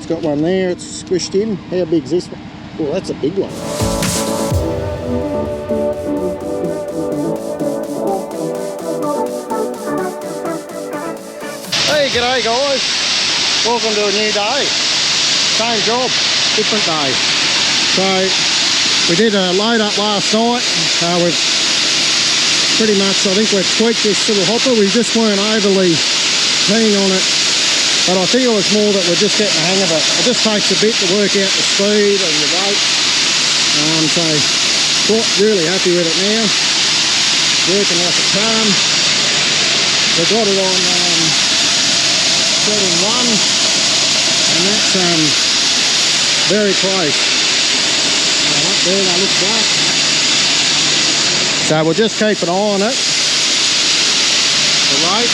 got one there, it's squished in. How big's this one? Oh, that's a big one. Hey, g'day guys. Welcome to a new day. Same job, different day. So, we did a load up last night. We've pretty much, I think we've tweaked this little hopper. We just weren't overly keen on it. But I think it was more that we're just getting the hang of it. It just takes a bit to work out the speed and the weight. So, quite really happy with it now. Working like a charm. We've got it on setting 1, and that's very close. Up there, that looks back. So we'll just keep an eye on it. The rate.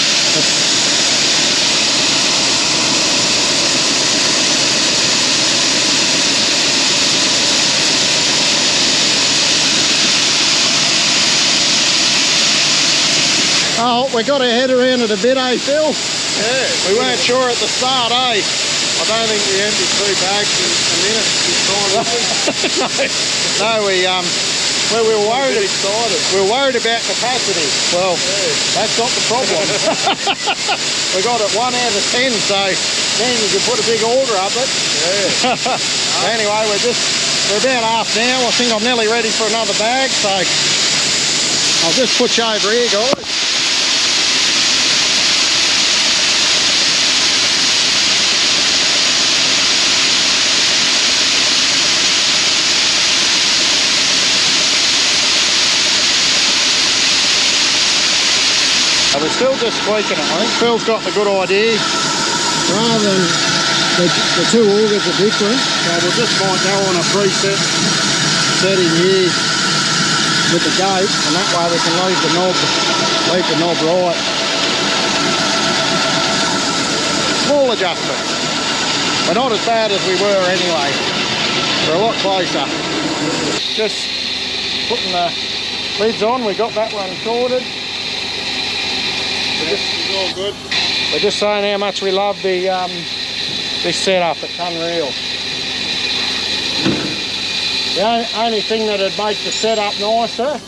Oh, we got our head around it a bit, eh, Phil? Yeah. We weren't sure at the start, eh? I don't think we emptied 2 bags in a minute this time. No, we were worried. Excited. We were worried about capacity. Well, that's not the problem. We got it 1 out of 10, so then you could put a big order up it. Yeah. Anyway, we're about half now. I think I'm nearly ready for another bag, so I'll just put you over here, guys. We're still just tweaking it. I think Phil's got the good idea. Rather than the 2 augers are different, so we'll just might go on a preset setting here with the gate, and that way we can leave the knob right. Small adjustment. We're not as bad as we were anyway. We're a lot closer. Just putting the lids on. We got that one sorted. It's all good. We're just saying how much we love the this setup. It's unreal. The only thing that would make the setup nicer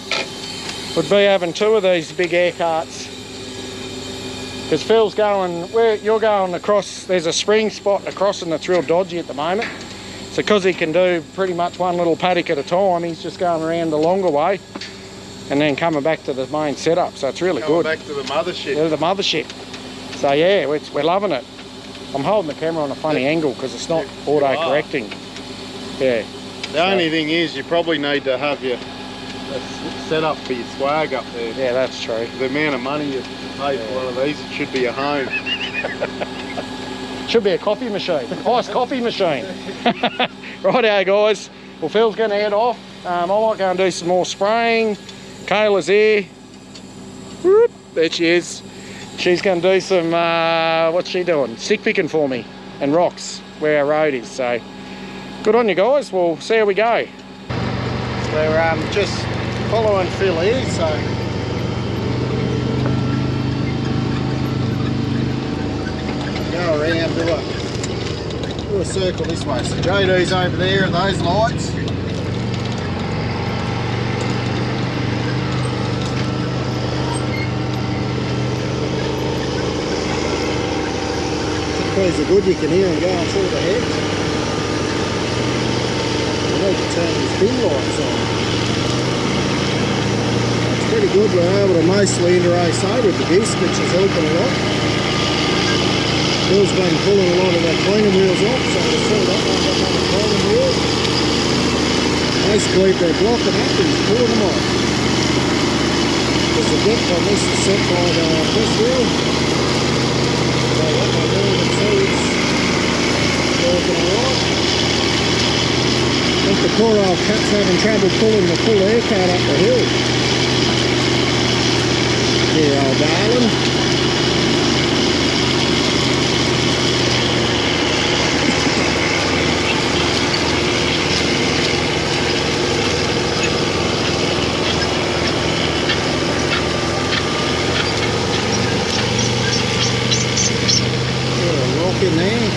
would be having 2 of these big air carts. Because Phil's going, where you're going across, there's a spring spot across and that's real dodgy at the moment. So because he can do pretty much one little paddock at a time, he's just going around the longer way and then coming back to the main setup, so it's really good. Back to the mothership. Yeah, the mothership. So yeah, we're loving it. I'm holding the camera on a funny angle because it's not auto-correcting. Yeah. The only thing is you probably need to have your set up for your swag up there. Yeah, that's true. The amount of money you pay for one of these, it should be a home. Should be a coffee machine. Nice coffee machine. Righto guys. Well, Phil's going to head off. I might go and do some more spraying. Kayla's here. Whoop, there she is. She's going to do some, what's she doing? Stick picking for me and rocks where our road is. So good on you guys. We'll see how we go. We're just following Phil here. So go around, do a circle this way. So JD's over there at those lights. Chickpeas are good, you can hear them going through the head. I need to turn these bin lights on. It's pretty good, we're able to mostly interrace with the geese, which is helping a lot. Bill's been pulling a lot of that cleaner wheels off, so we'll see that one got another cleaner wheel. Basically, if they're blocking up, he's pulling them off. Because the depth on this is set by this wheel. So what they're doing, you see it's working alright. I think the poor old cat's having trouble pulling the full air cart up the hill. Dear old darling. In there.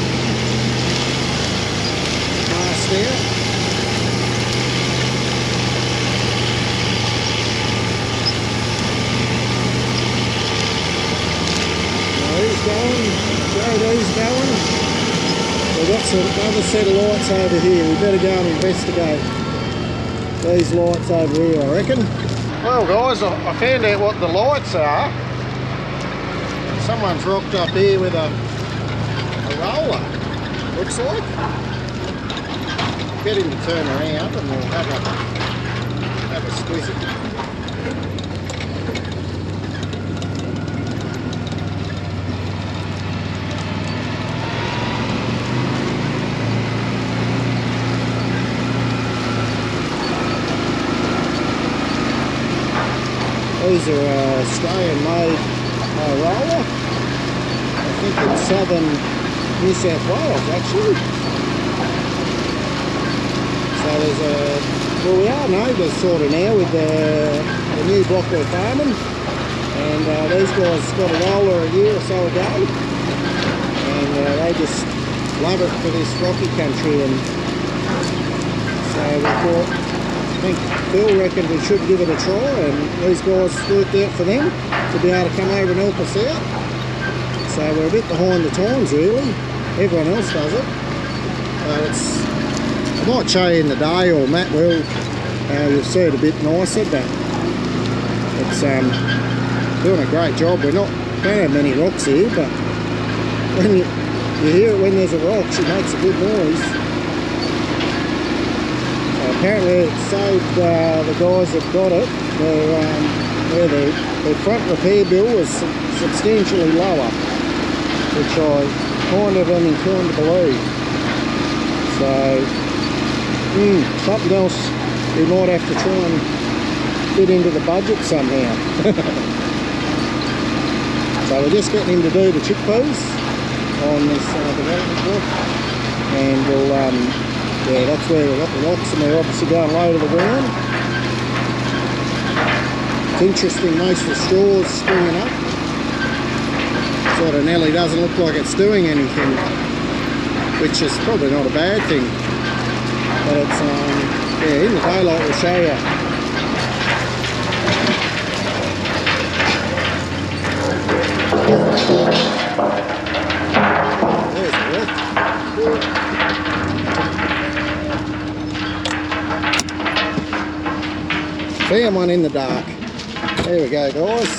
those going, JD's going. We've got another set of lights over here. We better go and investigate these lights over here, I reckon. Well guys, I found out what the lights are. Someone's rocked up here with a roller, looks like. Get him to turn around and we'll have a squeeze. These are Australian-made roller. I think it's southern New South Wales actually. So there's well, we are neighbours sort of now with the new block we're farming, and these guys got a roller a year or so ago, and they just love it for this rocky country, and so we thought, I think Phil reckoned we should give it a try, and these guys worked out for them to be able to come over and help us out. So we're a bit behind the times really, everyone else does it. It's, I might show you in the day, or Matt will, you'll see it a bit nicer, but it's doing a great job. We don't have many rocks here, but when you hear it when there's a rock, it makes a good noise. Apparently it saved the guys that got it. Their front repair bill was substantially lower, which I kind of am inclined to believe. So something else we might have to try and fit into the budget somehow. So we're just getting him to do the chickpeas on this development block, and we'll yeah, that's where we've got the rocks, and they're obviously going low to the ground. It's interesting, most of the straw's springing up. Sort of nearly doesn't look like it's doing anything, which is probably not a bad thing. But it's, yeah, in the daylight we'll show you. There's the rock. Found one in the dark. There we go, guys.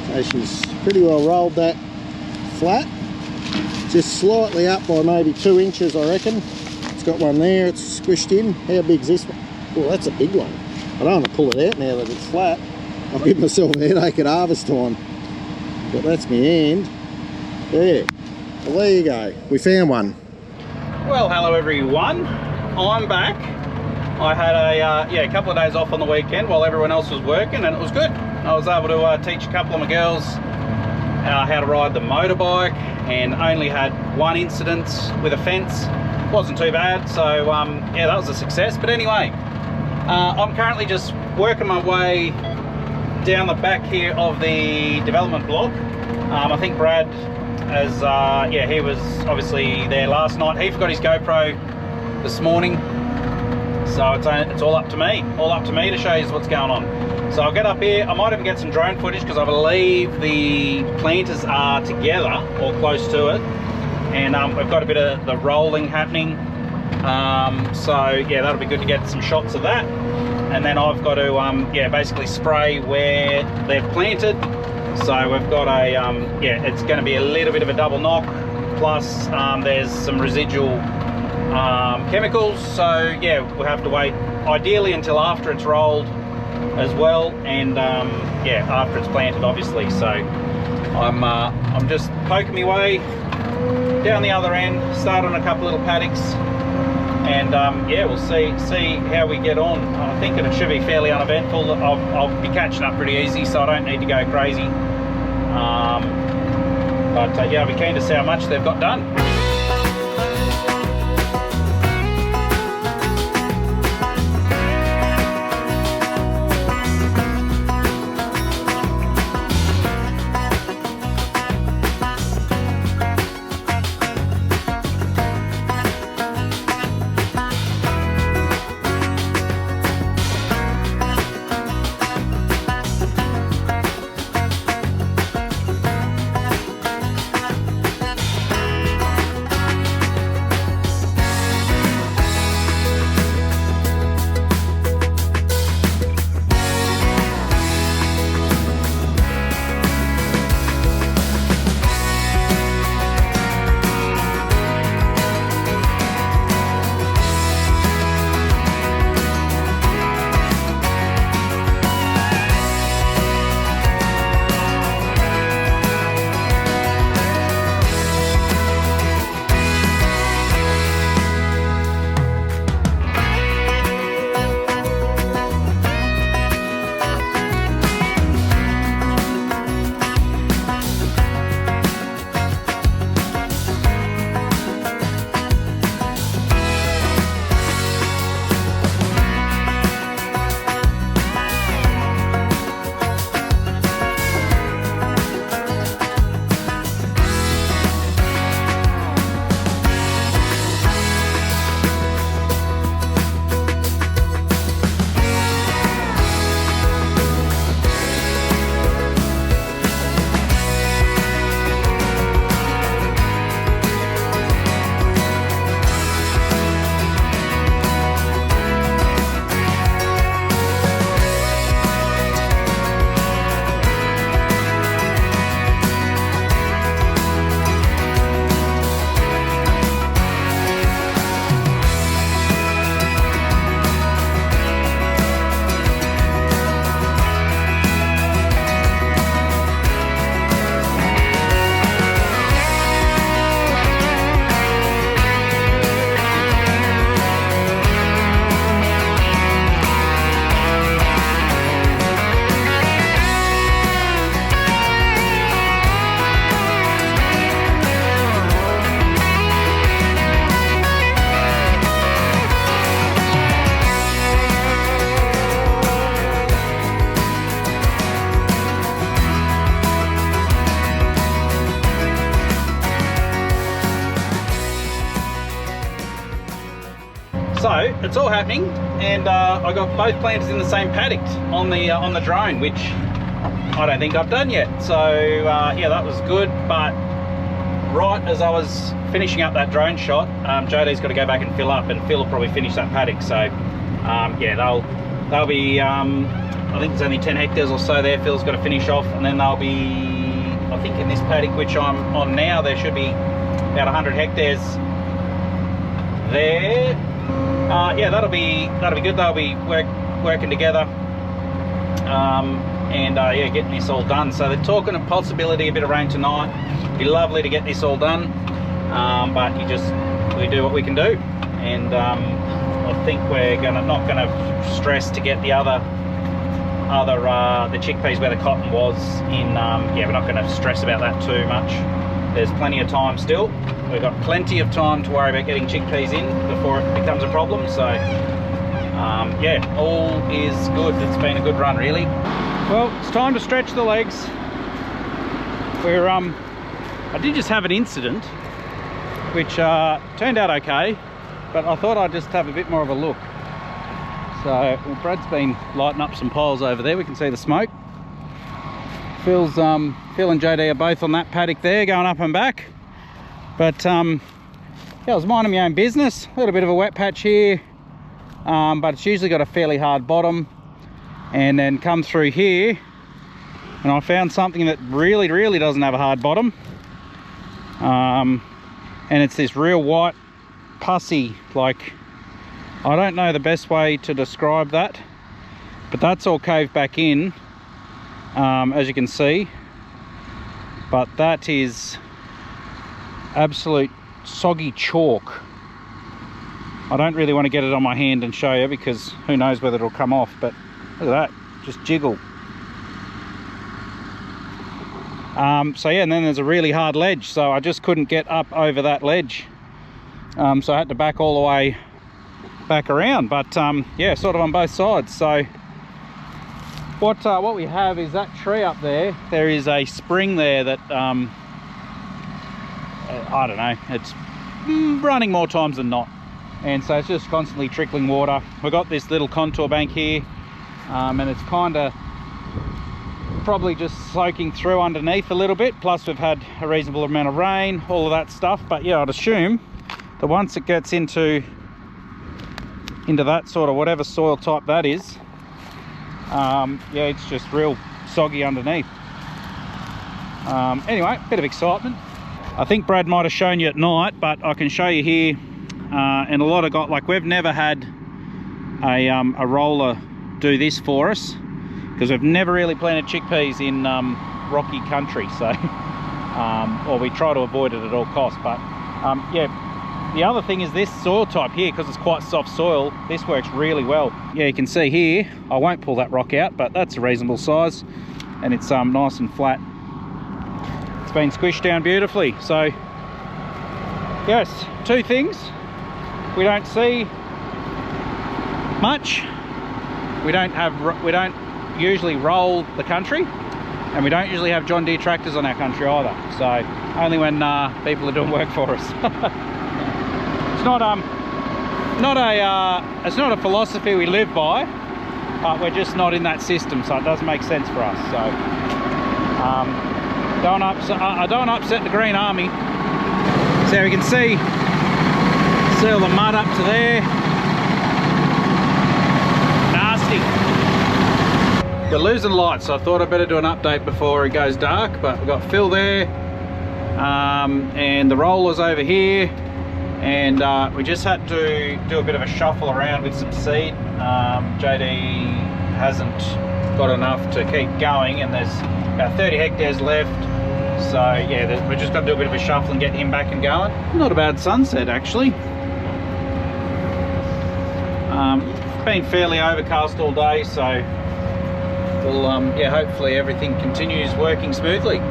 So she's pretty well rolled that flat. Just slightly up by maybe 2 inches, I reckon. It's got one there, it's squished in. How big's this one? Oh, that's a big one. I don't want to pull it out now that it's flat. I'll give myself a headache at harvest time. But that's my hand. There. Well, there you go. We found one. Well, hello everyone. I'm back. I had a couple of days off on the weekend while everyone else was working, and it was good. I was able to teach a couple of my girls how to ride the motorbike, and only had one incident with a fence. Wasn't too bad, so yeah, that was a success. But anyway, I'm currently just working my way down the back here of the development block. I think Brad has, yeah, he was obviously there last night. He forgot his GoPro this morning. So it's all up to me to show you what's going on. So I'll get up here. I might even get some drone footage because I believe the planters are together or close to it, and we've got a bit of the rolling happening. So yeah, that'll be good to get some shots of that. And then I've got to yeah, basically spray where they've planted. So we've got a yeah, it's going to be a little bit of a double knock. Plus there's some residual chemicals, so yeah, we'll have to wait ideally until after it's rolled as well, and yeah, after it's planted obviously. So I'm just poking my way down the other end, start on a couple little paddocks, and yeah, we'll see how we get on. I think it should be fairly uneventful. I'll be catching up pretty easy, so I don't need to go crazy, but yeah, I'll be keen to see how much they've got done. So it's all happening, and I got both planters in the same paddock on the drone, which I don't think I've done yet. So yeah, that was good. But right as I was finishing up that drone shot, JD's got to go back and fill up, and Phil will probably finish that paddock. So yeah, they'll be I think there's only 10 hectares or so there. Phil's got to finish off, and then they'll be, I think in this paddock which I'm on now, there should be about 100 hectares there. Yeah, that'll be good. They'll be working together, and yeah, getting this all done. So they're talking a possibility a bit of rain tonight. Be lovely to get this all done, but we do what we can do, and I think we're not gonna stress to get the the chickpeas where the cotton was in. Yeah, we're not going to stress about that too much. There's plenty of time still. We've got plenty of time to worry about getting chickpeas in before it becomes a problem. So yeah, all is good. It's been a good run, really. Well, it's time to stretch the legs. We're I did just have an incident which turned out okay, but I thought I'd just have a bit more of a look. So well, Brad's been lighting up some piles over there. We can see the smoke. Phil and JD are both on that paddock there, going up and back. But yeah, I was minding my own business. A little bit of a wet patch here, but it's usually got a fairly hard bottom. And then come through here, and I found something that really doesn't have a hard bottom. And it's this real white, pussy, like, I don't know the best way to describe that, but that's all caved back in, as you can see. But that is absolute soggy chalk. I don't really want to get it on my hand and show you, because who knows whether it'll come off, but look at that, just jiggle. So yeah, and then there's a really hard ledge, so I just couldn't get up over that ledge. So I had to back all the way back around, but yeah, sort of on both sides. So what we have is that tree up there. There is a spring there that I don't know, it's running more times than not, and so it's just constantly trickling water. We've got this little contour bank here, and it's kind of probably just soaking through underneath a little bit, plus we've had a reasonable amount of rain, all of that stuff. But yeah, I'd assume that once it gets into that sort of whatever soil type that is, yeah, it's just real soggy underneath. Anyway, bit of excitement. I think Brad might have shown you at night, but I can show you here. And a lot of like, we've never had a roller do this for us, because we've never really planted chickpeas in rocky country. So or we try to avoid it at all costs. But yeah, the other thing is this soil type here, because it's quite soft soil, this works really well. Yeah, you can see here, I won't pull that rock out, but that's a reasonable size, and it's nice and flat. It's been squished down beautifully. So yes, two things: we don't see much, we don't usually roll the country, and we don't usually have John Deere tractors on our country either. So only when people are doing work for us. It's not a philosophy we live by, but we're just not in that system, so it doesn't make sense for us. So I don't upset the Green Army. So we can see all the mud up to there. Nasty. We're losing light, so I thought I'd better do an update before it goes dark. But we've got Phil there, and the rollers over here, and we just had to do a bit of a shuffle around with some seed. JD hasn't got enough to keep going, and there's about 30 hectares left. So yeah, we just got to do a bit of a shuffle and get him back and going. Not a bad sunset, actually. Been fairly overcast all day, so we'll yeah, hopefully everything continues working smoothly.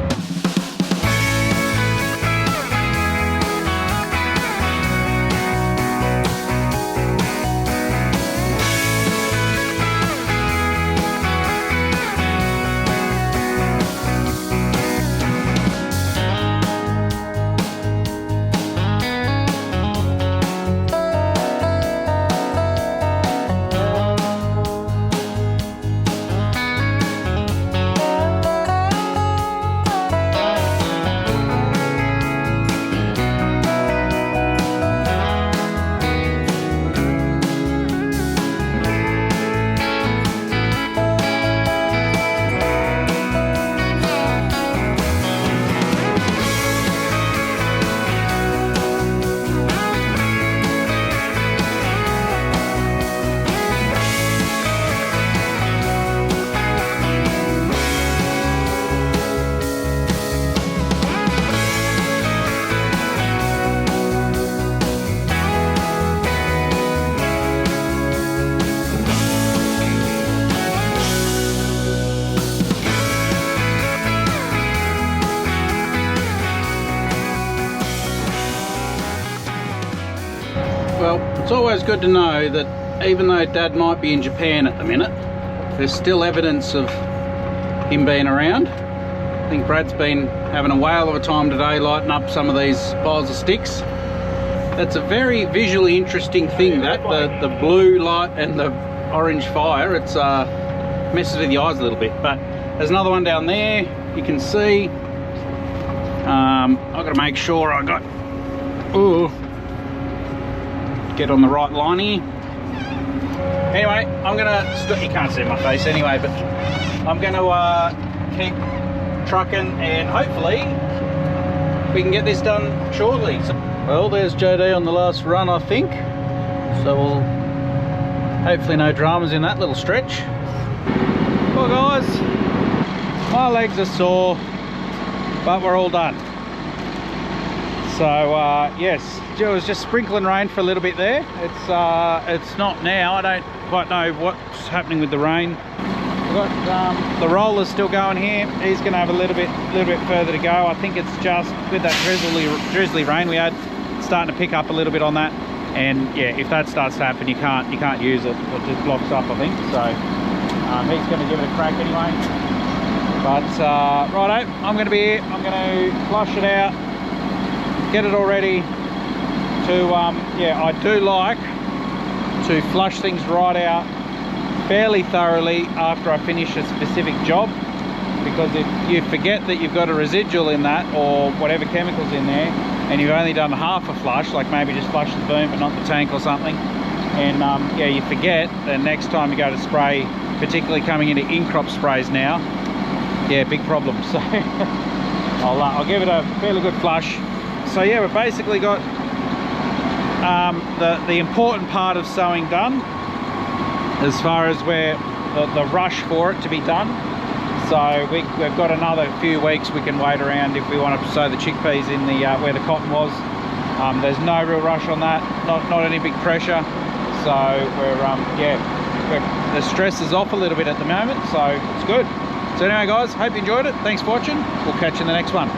It's always good to know that even though Dad might be in Japan at the minute, there's still evidence of him being around. I think Brad's been having a whale of a time today lighting up some of these piles of sticks. That's a very visually interesting thing, that the blue light and the orange fire. It's messes with the eyes a little bit. But there's another one down there, you can see. I've got to make sure I got get on the right line here. Anyway, I'm gonna, you can't see my face anyway, but I'm gonna keep trucking and hopefully we can get this done shortly. So, well, there's JD on the last run, I think. So we'll hopefully no dramas in that little stretch. Well guys, my legs are sore, but we're all done. So yes, it was just sprinkling rain for a little bit there. It's not now. I don't quite know what's happening with the rain. We've got the rollers still going here. He's going to have a little bit further to go. I think it's just with that drizzly rain we had, starting to pick up a little bit on that. And yeah, if that starts to happen, you can't use it. It just blocks up, I think. So he's going to give it a crack anyway. But righto, I'm going to be here. I'm going to flush it out, get it all ready to yeah, I do like to flush things right out fairly thoroughly after I finish a specific job, because if you forget that you've got a residual in that or whatever chemicals in there and you've only done half a flush, like maybe just flush the boom but not the tank or something, and yeah, you forget, then next time you go to spray, particularly coming into in-crop sprays now, yeah, big problem. So I'll give it a fairly good flush. So yeah, we've basically got the important part of sowing done, as far as where the rush for it to be done. So we've got another few weeks we can wait around if we want to sow the chickpeas in the where the cotton was. There's no real rush on that, not any big pressure. So we're yeah, the stress is off a little bit at the moment, so it's good. So anyway guys, hope you enjoyed it. Thanks for watching. We'll catch you in the next one.